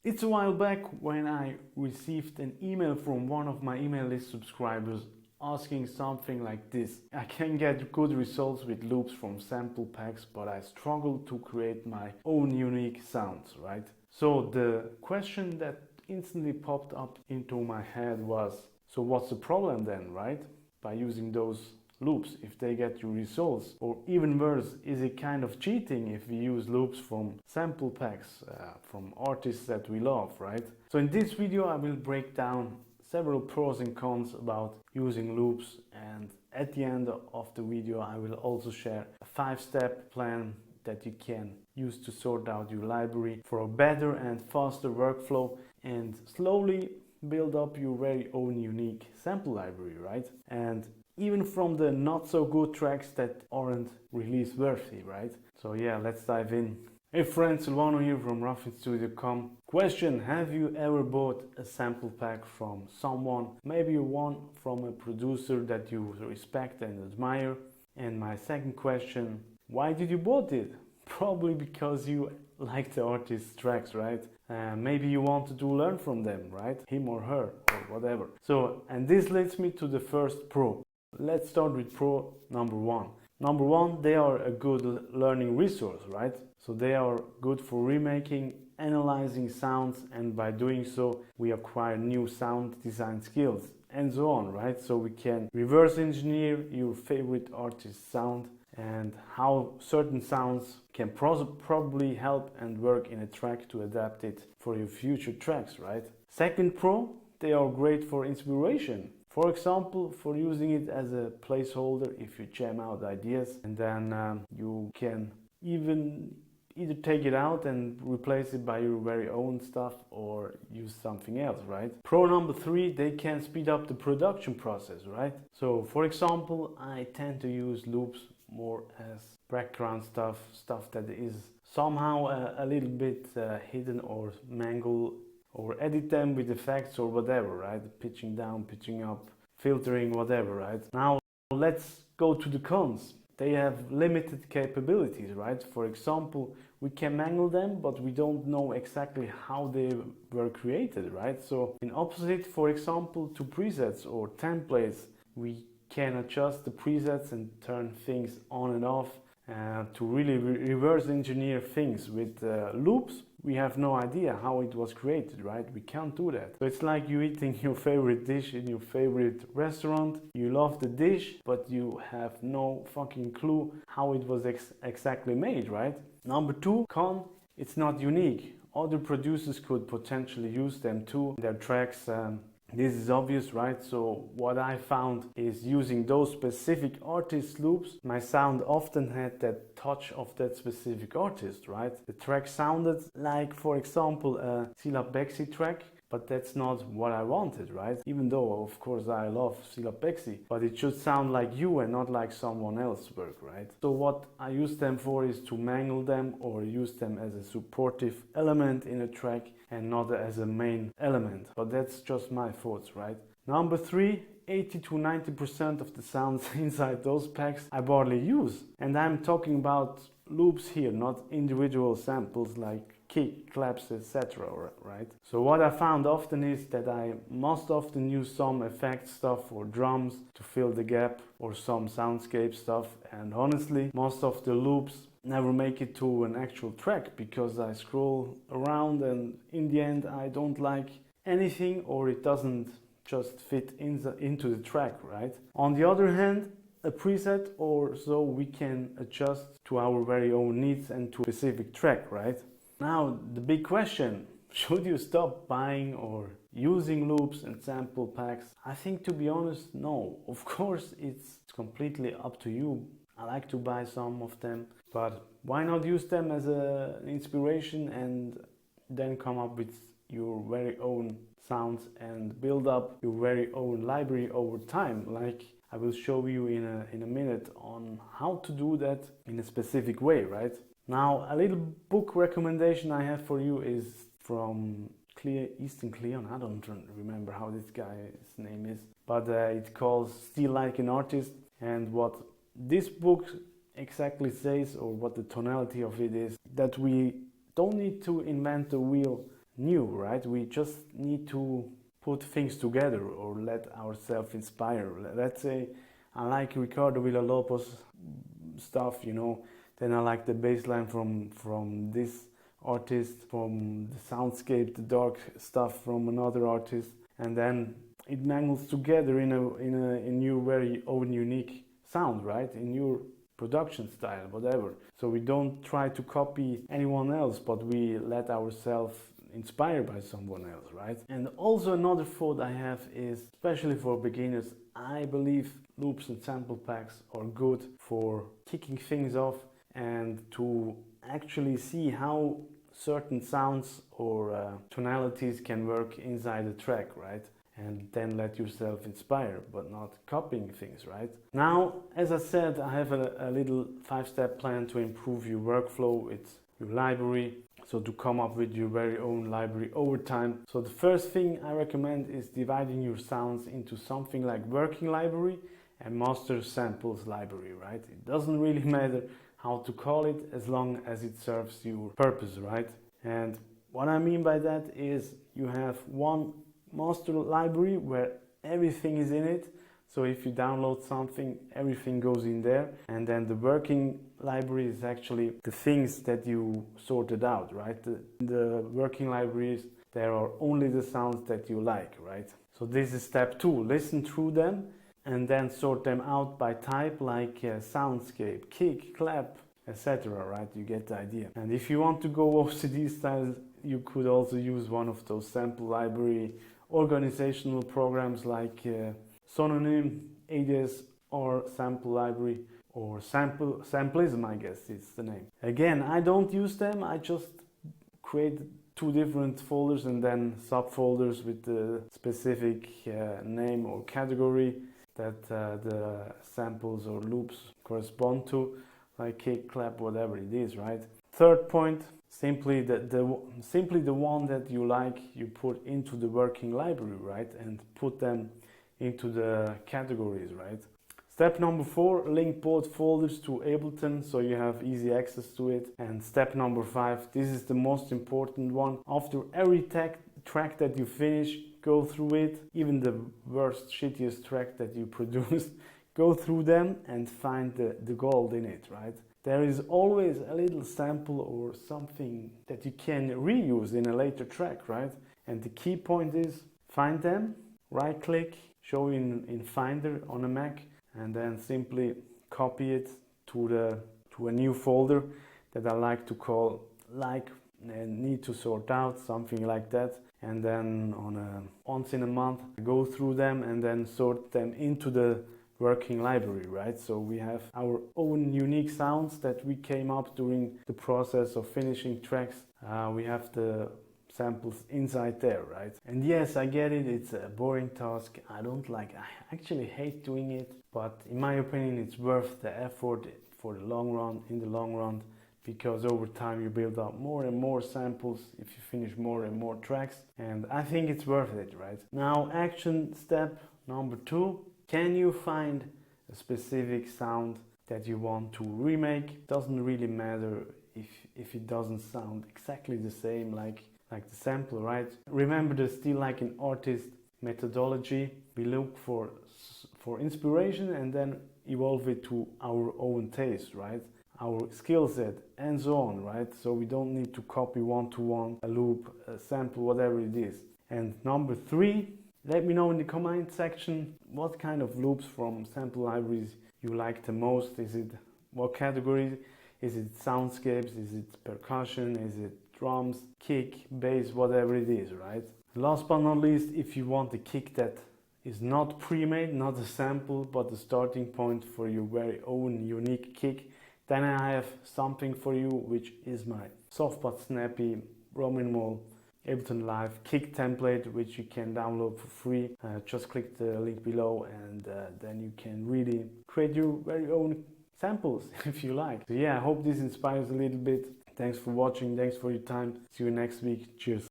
It's a while back when I received an email from one of my email list subscribers asking something like this. I can get good results with loops from sample packs, but I struggle to create my own unique sounds, right? So the question that instantly popped up into my head was, so what's the problem then, right? By using those loops, if they get you results, or even worse, is it kind of cheating if we use loops from sample packs from artists that we love, right? So in this video I will break down several pros and cons about using loops, and at the end of the video I will also share a 5-step plan that you can use to sort out your library for a better and faster workflow and slowly build up your very own unique sample library, right? And even from the not so good tracks that aren't release worthy, right? So yeah, let's dive in. Hey friends, Silvano here from roughitstudio.com. Question: have you ever bought a sample pack from someone, maybe one from a producer that you respect and admire? And my second question: why did you bought it? Probably because you like the artist's tracks, right? Maybe you wanted to learn from them, right? Him or her or whatever. So, and this leads me to the first pro. Let's start with pro number one. Number one, they are a good learning resource, right? So they are good for remaking, analyzing sounds, and by doing so, we acquire new sound design skills and so on, right? So we can reverse engineer your favorite artist's sound and how certain sounds can probably help and work in a track to adapt it for your future tracks, right? Second pro, they are great for inspiration. For example, for using it as a placeholder if you jam out ideas, and then you can either take it out and replace it by your very own stuff or use something else, right? Pro number three, they can speed up the production process, right? So for example, I tend to use loops more as background stuff that is somehow a little bit hidden or mangled, or edit them with effects or whatever, right? Pitching down, pitching up, filtering, whatever, right? Now let's go to the cons. They have limited capabilities, right? For example, we can mangle them, but we don't know exactly how they were created, right? So in opposite, for example, to presets or templates, we can adjust the presets and turn things on and off to really reverse engineer things. With loops, we have no idea how it was created, right? We can't do that. So it's like you eating your favorite dish in your favorite restaurant. You love the dish, but you have no fucking clue how it was exactly made, right? Number two, con, it's not unique. Other producers could potentially use them too in their tracks. This is obvious, right? So what I found is using those specific artist loops, my sound often had that touch of that specific artist, right? The track sounded like, for example, a Sila Bexi track, but that's not what I wanted, right? Even though, of course, I love Sila Bexi, but it should sound like you and not like someone else's work, right? So what I use them for is to mangle them or use them as a supportive element in a track and not as a main element. But that's just my thoughts, right? Number three, 80 to 90% of the sounds inside those packs I barely use. And I'm talking about loops here, not individual samples like kick, claps, etc., right? So what I found often is that I most often use some effect stuff or drums to fill the gap, or some soundscape stuff, and honestly, most of the loops never make it to an actual track because I scroll around and in the end I don't like anything, or it doesn't just fit into the track, right? On the other hand, a preset or so we can adjust to our very own needs and to a specific track, right? Now the big question, should you stop buying or using loops and sample packs? I think, to be honest, no. Of course it's completely up to you. I like to buy some of them, but why not use them as an inspiration and then come up with your very own sounds and build up your very own library over time, like I will show you in a minute on how to do that in a specific way, right? Now, a little book recommendation I have for you is from Easton Kleon. I don't remember how this guy's name is, but it calls Still Like an Artist. And what this book exactly says, or what the tonality of it is, that we don't need to invent the wheel new, right? We just need to put things together or let ourselves inspire. Let's say I like Ricardo Villalobos stuff, you know, then I like the bass line from this artist, from the soundscape, the dark stuff from another artist, and then it mangles together in your very own unique sound, right? In your production style, whatever. So we don't try to copy anyone else, but we let ourselves inspired by someone else, right? And also another thought I have is, especially for beginners, I believe loops and sample packs are good for kicking things off and to actually see how certain sounds or tonalities can work inside a track, right? And then let yourself inspire, but not copying things, right? Now, as I said, I have a little 5-step plan to improve your workflow with your library. So to come up with your very own library over time. So the first thing I recommend is dividing your sounds into something like working library and master samples library, right? It doesn't really matter how to call it as long as it serves your purpose, right? And what I mean by that is you have one master library where everything is in it. So if you download something, everything goes in there. And then the working library is actually the things that you sorted out, right? The working libraries, there are only the sounds that you like, right? So this is step 2. Listen through them and then sort them out by type, like soundscape, kick, clap, etc., right? You get the idea. And if you want to go OCD style, you could also use one of those sample library organizational programs like Synonym, ADS, or Sample Library, or Samplism, I guess it's the name. Again, I don't use them, I just create 2 different folders and then subfolders with the specific name or category that the samples or loops correspond to, like kick, clap, whatever it is, right? Third point, simply the one that you like, you put into the working library, right? And put them into the categories, right? Step number 4, link both folders to Ableton so you have easy access to it. And step number 5, this is the most important one. After every track that you finish, go through it, even the worst, shittiest track that you produced, go through them and find the gold in it, right? There is always a little sample or something that you can reuse in a later track, right? And the key point is find them, right click, show in Finder on a Mac, and then simply copy it to a new folder that I like to call like and need to sort out, something like that. And then once in a month go through them and then sort them into the working library, right? So we have our own unique sounds that we came up during the process of finishing tracks. We have the samples inside there, right? And yes, I get it, it's a boring task. I actually hate doing it, but in my opinion it's worth the effort for the long run, in the long run, because over time you build up more and more samples if you finish more and more tracks, and I think it's worth it, right? Now, action step number 2, can you find a specific sound that you want to remake? Doesn't really matter if it doesn't sound exactly the same like the sample, right? Remember the Still Like an Artist methodology. We look for inspiration and then evolve it to our own taste, right? Our skill set and so on, right? So we don't need to copy one-to-one a loop, a sample, whatever it is. And number 3, let me know in the comment section what kind of loops from sample libraries you like the most. Is it what categories? Is it soundscapes? Is it percussion? Is it drums, kick, bass, whatever it is, right? Last but not least, if you want a kick that is not pre-made, not a sample, but the starting point for your very own unique kick, then I have something for you, which is my soft but snappy Rominimal Ableton Live kick template, which you can download for free. Just click the link below and then you can really create your very own samples if you like. So yeah, I hope this inspires a little bit. Thanks for watching, thanks for your time. See you next week. Cheers.